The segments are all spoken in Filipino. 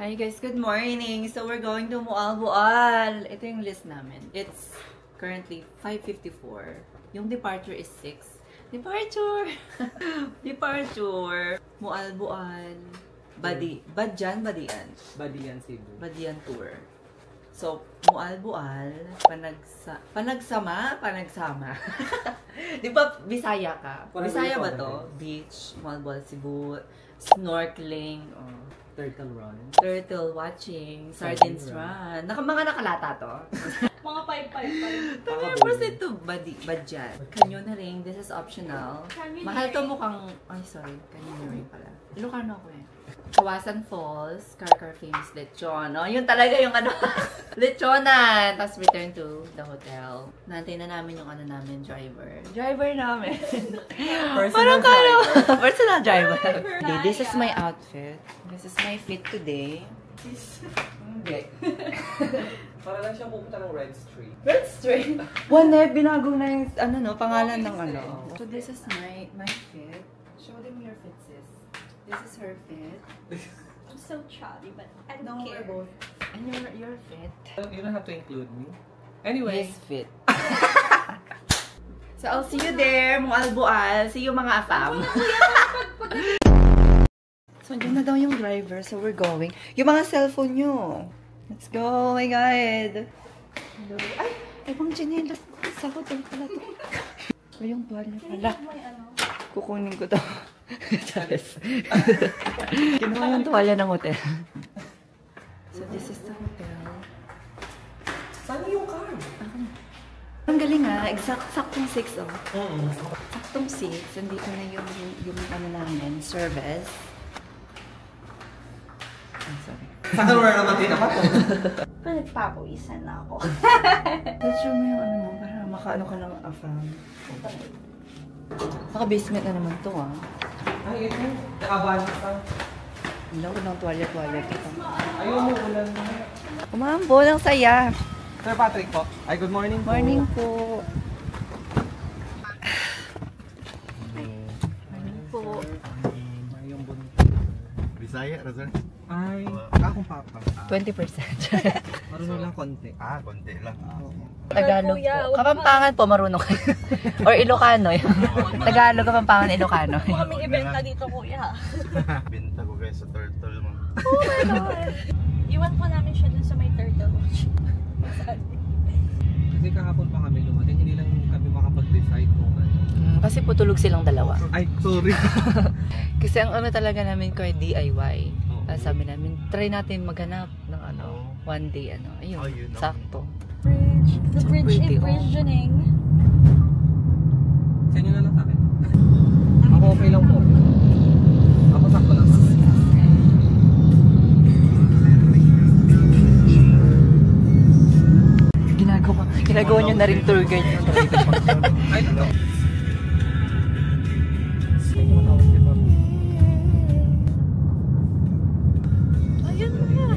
Hi guys, good morning! So we're going to Mualbual. Ito yung list namin. It's currently 5:54. Yung departure is 6. Departure! Departure! Mualbual. Badian? Badian Cebu. Badian tour. So, Mualbual, panagsama. Di ba, Bisaya ka? Bisaya ba to? Beach, Mualbual, Cebu, snorkeling, turtle watching, sardines run. Mga nakalata to. Mga 555. Tapos ito, Badyan. Canyoneering, this is optional. Mahal to mukhang, ay sorry, canyoneering pala. Ilocano ako eh. Kawasan Falls, Carcar Famous Lechon. Oh, yun talaga yung ano, lechonan. Tapos return to the hotel. Nantay na namin yung ano namin, driver. Driver namin. Parang kaya. Personal driver. Okay, this is my outfit. This is my fit today. Hindi. Para lang siya pupunta ng Red Street. Red Street? One binago na yung ano, no, pangalan ng ano. So this is my fit. Show them your fit, sis. This is her fit. I'm so chubby, but I don't No, care. we're both. And you're fit. You don't have to include me. Anyway. He's fit. So I'll see you there, Mualbual. See you mga afam. So dyan na daw yung driver, so we're going. Yung mga cellphone nyo. Let's go, oh my God. Hello. Ay, ibang chinelas. Sa hotel pala to. O yung tuwalya pala. Kukunin ko to. Charis. Kinuha yung tuwalya ng hotel. So this is the hotel. Saan yung car? Ang galing ha. Saktong 6 oh. Saktong 6. Nandito na yung ano namin, service. I'm sorry. Saan ka naman din ako? Nagpapawisan na ako. Let's show mo yung ano mo para makaano ka ng afam. Naka-basement na naman to ah. Ay, ito. Nakabalot ka. Ang lawag ng tuwalya dito. Ayaw mo, ulan na. Umambo ng saya. Sir Patrick po. Ay, good morning po. Morning po. Morning po. Mayong bunot. Bisaya, Razar? Ay, akong papa. 20%. Marunong lang konti. Konti lang. Tagalog po. Kapampangan po, marunong kayo. Or Ilocano. Tagalog, Kapampangan, Ilocano. Kung kaming ibenta dito, kuya. Binta ko guys sa turtle mo. Oh my God! Iwan po namin siya dun sa may turtle watch. Kasi kahapon pa kami dumating, hindi lang kami makapag-decide kung ano. Kasi putulog silang dalawa. Ay, sorry. Kasi ang ano talaga namin ko ay DIY. Sabi namin, try natin maghanap ng ano, one day ano. Ayun, sakto. Bridge. The So bridge pretty, is visioning. Sa inyo na lang sa akin. Ako okay lang po. Ako sakto lang. Ginagawa nyo na rin tour guide yung driver. Ay, ito. Ayun na.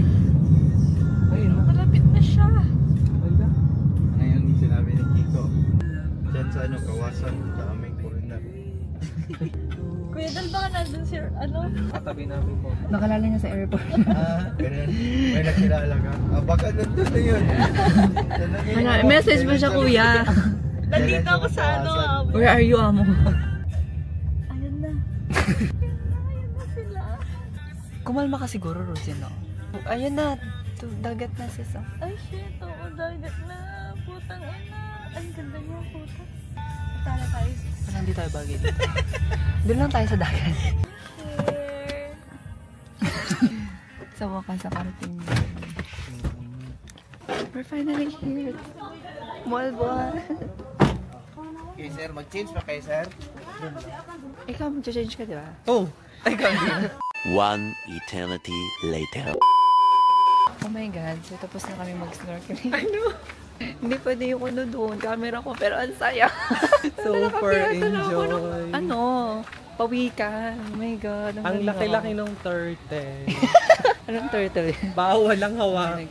Ayun na. Malapit na siya. Wala. Ano yung sinabi ni Kiko? Diyan sa ano, Kawasan, sa aming foreigner. Kuya, dal ba ka nandun si ano? Katabi namin po. Nakalala niya sa airport. Ganun. May nakilala ka. Baka nandun na yun. Message mo siya, kuya. Nandito ako sa ano. Where are you, amo? Ayun na. Ayun na sila. Kumalma ka siguro, Rosie, no? Ayun na. Dagat na siya. Ay, shit. Oo, dagat na. Putang ina. Ang ganda niya, putang. Tala tayo. Parang hindi tayo bagay dito. Doon lang tayo sa dagat. Here. Sa wakas, sa karating. We're finally here. Mualbual. Okay sir, mag-change pa kayo sir? Ikaw, mag-change ka, di ba? Oh! Ay, hindi. One eternity later. Oh my God. So, tapos na kami mag-snorkeling. Ano? Hindi pwede yung ano doon. Camera ko, pero ang saya. Super enjoy. Ano? Pawikan. Oh my God. Ang laki-laki ng turtle. Anong turtle? Bawal lang hawakan.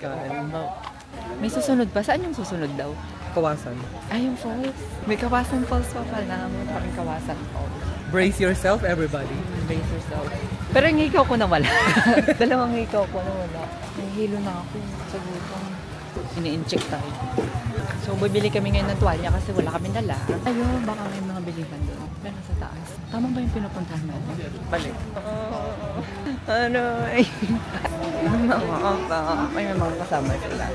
May susunod pa? Saan yung susunod daw? Kawasan. Ay, yung falls. May Kawasan Falls pa pala. May parang Kawasan Falls. Brace yourself, everybody. Brace yourself. Pero yung hikaw ko nawala. Dalawang hikaw ko nawala. Nahihilo na ako sa gutom. Ini-incheck tayo. So, bibili kami ngayon ng tuwalya kasi wala kami dala. Ayun, baka may mga bilihan doon. Pero sa taas. Tama ba yung pinupuntahan natin? Balik. Ano ay... may mga kasama sila.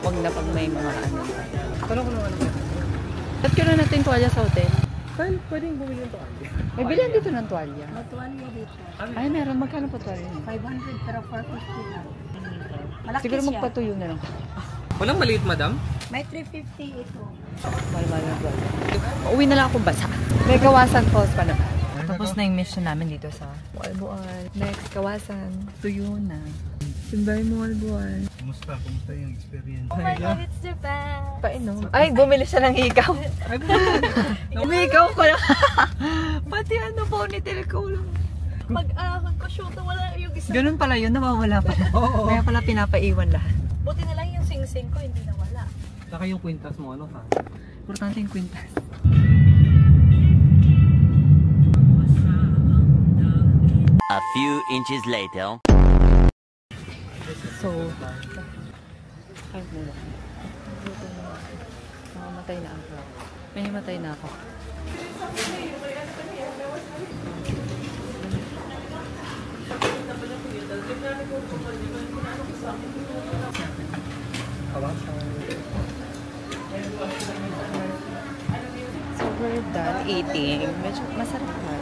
Huwag na pag may mga ano. Tanong ko naman ako. Ba't ka na natin tuwalya sa hotel? Saan pwedeng bumili ng tuwalya? May bilhan dito ng tuwalya. Matuwalya dito. Ay, meron. Magkano po tuwalya? 500 pero 450 lang. Malaki Siguro siya. magpatuyo na lang. Walang maliit, madam? May 350 ito. Mahal-mahal na tuwalya. Uwi na lang akong basa. May Kawasan Falls pa naman. Tapos na yung mission namin dito sa Bual-Bual. Next, Kawasan. Tuyo na. Simbay mo, Bual-Bual. Kumusta? Kumusta yung experience? Oh my God, it's Japan! Painom. Ay, bumili siya ng hikaw. Umiikaw ko lang. Pati ano, ponytail ko lang. Pag-ahon ko, shoot, wala yung isa. Ganun pala yun, nawawala pala. Oo. Kaya pala pinapaiwan lahat. Buti na lang yung sing-sing ko, hindi nawala. Saka yung kwintas mo, ano ka? Importante yung kwintas. A few inches later. So, kahit mo lang. Mamamatay na ako. May himatay na ako. So, we're done eating. Medyo masarap na.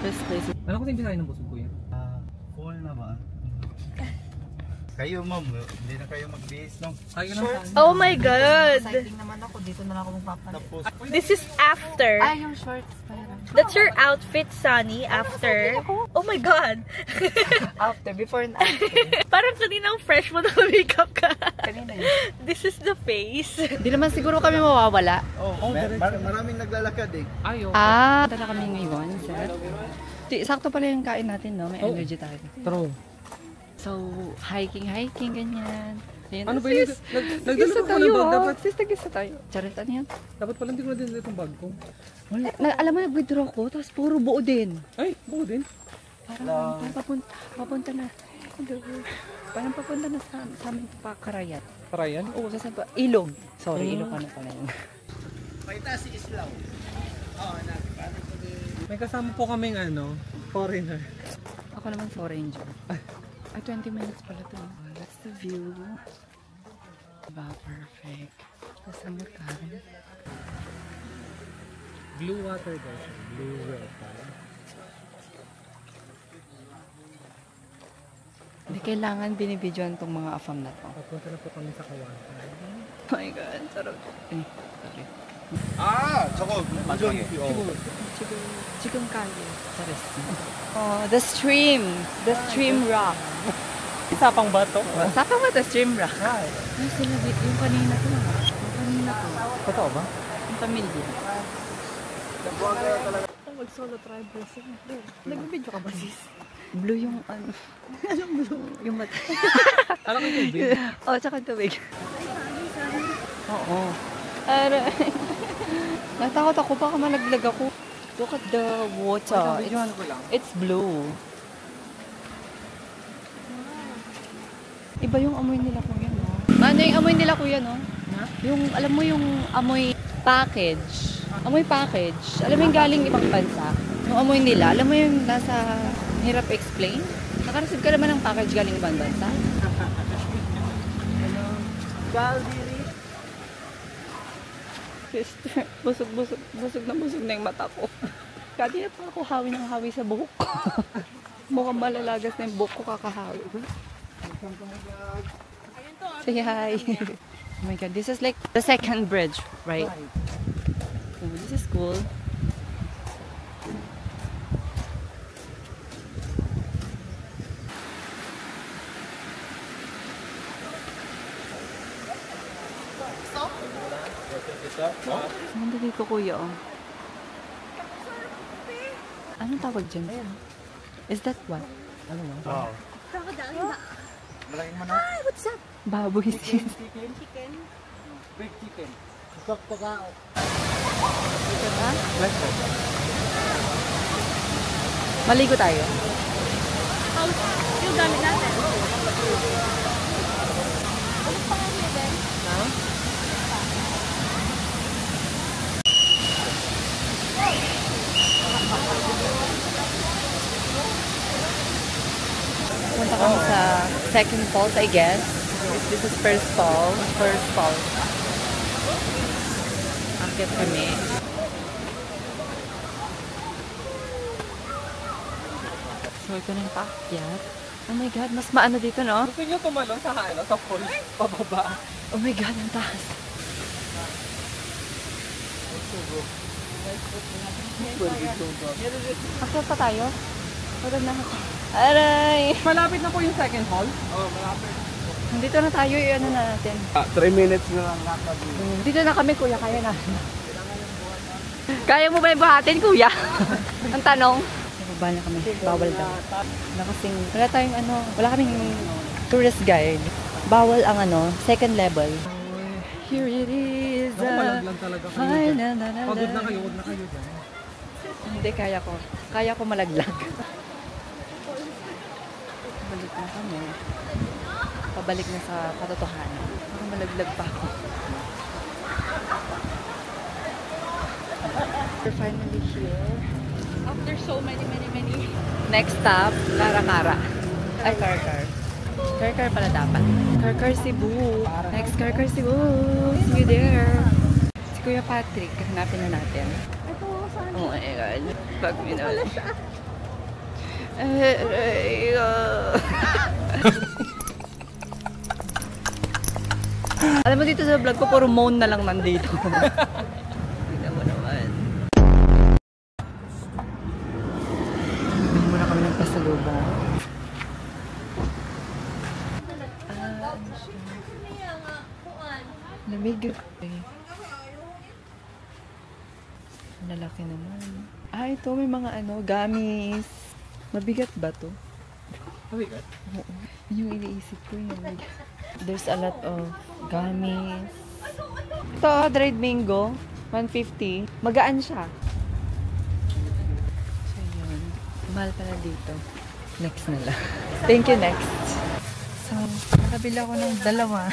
Best place. Ano ko din ng busog ko yan? Full na ba? Kayo ma'am, hindi na kayo magbihis no? Ay, yun ang Oh my God! Exciting naman ako. Dito na lang ako magpapalit. Tapos, This is after. Ay, yung shorts. That's your outfit, Sunny, after. Oh my God! After, before and after. Parang kaninang fresh mo na makeup ka. Kanina yun. This is the face. Hindi naman siguro kami mawawala. maraming naglalakad eh. Ayo. Dala kami ngayon, sir. Sakto pala yung kain natin, no? May energy tayo. True. So, hiking, ganyan. Ayun, Ano ba yun? sis, Nagdala tagisa ko pala bag. tayo, Dapat, sis, tagisa tayo. Charit, ano yan? dapat pala hindi ko na din itong bag ko. Wala, alam mo, nag-withdraw ko, tapos puro buo din. Ay, buo din. Parang papunta na. Parang papunta na sa aming Karayat. Para yan. Oo, sa Ilog. Sorry, Ilog ano pala yun. May kasama po kaming ano, foreigner. Ako naman foreign job. Ay, 20 minutes pala to. Oh, that's the view. Diba, perfect. Kasama tayo. Blue water daw siya. Blue water. Hindi kailangan binibidyoan tong mga afam na to. Papunta na po kami sa Kawasan. Oh my God, sarap. Sorry. 저거 완전 Chicken curry. Oh, the stream rock. Sapang bato. Sapa mo the stream rock? Ay, sila yung kanina to. Yung kanina to. Totoo ba? Yung pamilya. Mag-solo travel. Nagbibidyo ka ba, sis? Blue yung ano. Anong blue? Yung mata. Alam ko yung tubig. Oh, tsaka tubig. Oo. Aray. Natakot ako, baka malaglag ako. Look at the water. It's blue. Iba yung amoy nila kuya, no? Ano yung amoy nila kuya, no? Yung, alam mo yung amoy package. Amoy package. Alam mo yung galing ibang bansa. Yung amoy nila, alam mo yung nasa hirap explain? Nakareceive ka naman ng package galing ibang bansa? Sister, busog na yung mata ko. Kanina pa ako hawi ng hawi sa buhok ko. Mukhang malalagas na yung buhok ko kakahawi. Say hi. Oh my God, this is like the second bridge, right? Oh, this is cool. Nandito dito kuya, oh. Anong tawag dyan? Is that what? Ano mo? Wow. Malaking manok. What's up? Baboy sis. Big chicken. Maligo tayo. Yung gamit natin. Ha? Punta kami sa second falls, I guess. This is first fall. First fall. Akit kami. So, ito na yung paakyat. Oh my God, mas maano dito, no? Gusto niyo tumalon sa sa falls, pababa. Oh my God, ang taas. Akyat pa tayo? Wala na ako. Aray! Malapit na po yung second hall? Oo, malapit. Dito na tayo, i-ano na natin. 3 minutes na lang lakad. Dito na kami, kuya. Kaya na. Kaya mo ba yung buhatin, kuya? Ang tanong. Baba na kami. Bawal daw. Wala kasing, wala tayong ano, wala kaming tourist guide. Bawal ang ano, second level. Here it is. Malaglag talaga kayo. Ay, na. Pagod na kayo, huwag na kayo dyan. Hindi, kaya ko. Kaya ko malaglag. Pabalik na kami. Pabalik na sa katotohanan. Baka malaglag pa ako. We're finally here. After so many. Next stop, Cara-Cara. Ay, Car-Car. Car-Car pala dapat. Car-Car Cebu. Next Car-Car Cebu. See you there. Si Kuya Patrick, hanapin na natin. Ito, saan? Oh my God. Pag minawala siya. Alam mo dito sa vlog ko, puro moan na lang nandito. Tignan mo naman. Bili muna kami ng pasalubong. Lamig. Lalaki naman. Ah, ito may mga ano, gummies. Mabigat ba to? Mabigat? Oo. Yun yung iniisip ko yun. There's a lot of gummies. Ito, dried mango. 150. Magaan siya. So, yun. Mahal pala dito. Next na lang. Thank you, next. So, nakabili ako ng dalawa.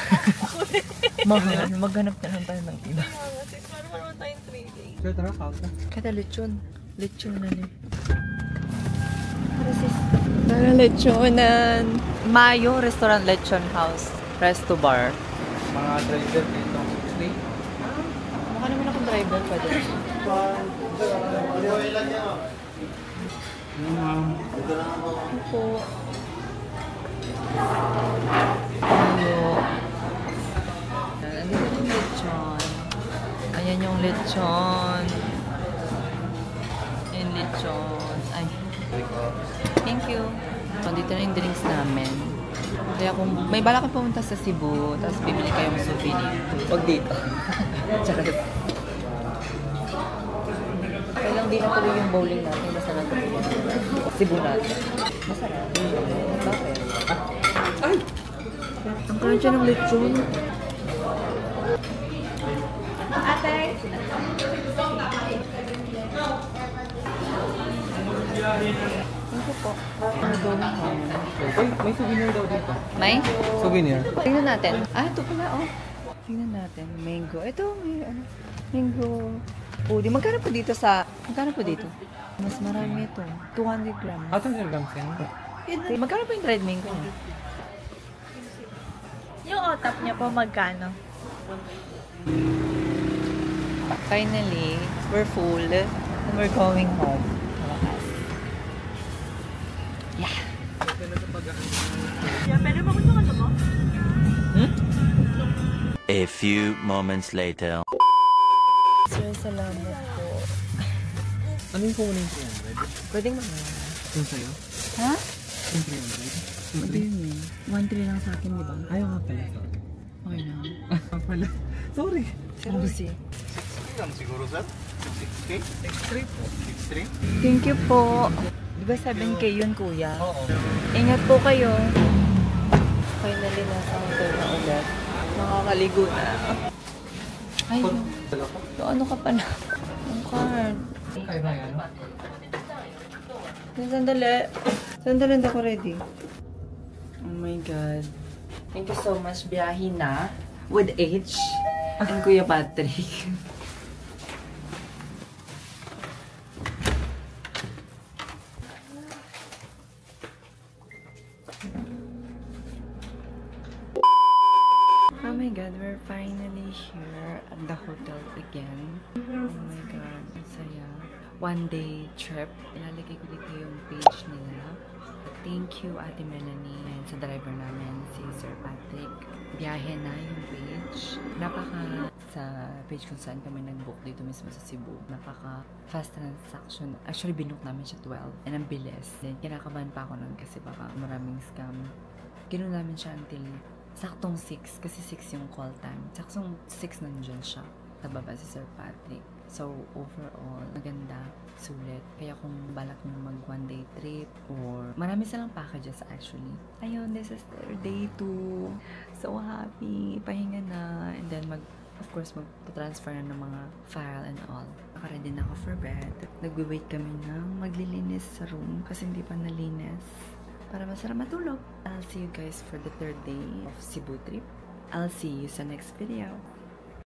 Mahal. Maghanap na lang tayo ng iba. Sure, tara, kauta. Kada lechon. Lechon na rin. Tara, lechonan. Mayo Restaurant Lechon House. Resto Bar. Mga driver dito. Stay. Mukha naman akong driver pa din. Po. Mayo. Andito yung lechon. Ayan yung lechon. Yung lechon. Ay. Thank you. Dito na yung drinks namin. Kaya kung may balak kayo pumunta sa Cebu, tapos bibili kayong souvenir, huwag dito. Charot. Kaya lang di natuloy yung bowling natin, basta natuloy yung Cebu natin. Masarap. Bakit? Ay! Ang crunchy ng lechon. Ate! Thank you po. Ano going home? Uy, may souvenir daw dito. May? Souvenir? Tingnan natin. Ah, ito pala, oh. Tingnan natin. Mango. Ito, may ano. Mango. Oh, di magkano po dito sa... Magkano po dito? Mas marami ito. 200 grams. Ah, 200 grams yan. Magkano po yung dried mango niya? Yung otap niya po, magkano? Finally, we're full and we're going home. Wakas. Yeah. Pwede ba gusto ka mo? A few moments later. Sir, salamat po. Ano yung kukunin 300? Pwedeng mga... Yung sa'yo? Ha? Yung 300? Ano yun eh? 1-3 lang sa akin, di ba? Ayaw nga pala. Okay na. Ah, pala. Sorry. Seriously. 6 lang siguro, sir? 6K? 6-3 po. 6-3? Thank you po. Di ba 7K yun, kuya? Oo. Ingat po kayo. Finally, nasa hotel na ulit. Makakaligo na. Ay, so ano ka pa na? Ang card. Kaya ba yan? Sandali. Sandali, hindi ako ready. Oh my God. Thank you so much, biyahe na. With H. And Kuya Patrick. Oh my God, we're finally here at the hotel again. Oh my God, ang saya. One day trip. Ilalagay ko dito yung page nila. Thank you, Ate Melanie, and sa driver namin, si Sir Patrick. Biyahe na yung page. Sa page kung saan kami nag-book dito mismo sa Cebu. Fast transaction. Actually, binook namin siya 12. And ang bilis. Then, kinakabahan pa ako nun kasi baka maraming scam. Ganoon namin siya until saktong 6. Kasi 6 yung call time. Saktong 6 nandiyan siya. Tababa si Sir Patrick. So, overall, maganda, sulit. Kaya kung balak nyo mag one day trip or marami silang packages actually. Ayun, this is their day 2. So happy. Pahinga na. And then of course, mag-transfer na ng mga file and all. Naka-ready na ako for bed. Nagwe-wait kami na maglilinis sa room kasi hindi pa nalinis. Para masarap matulog. I'll see you guys for the 3rd day of Cebu trip. I'll see you sa next video.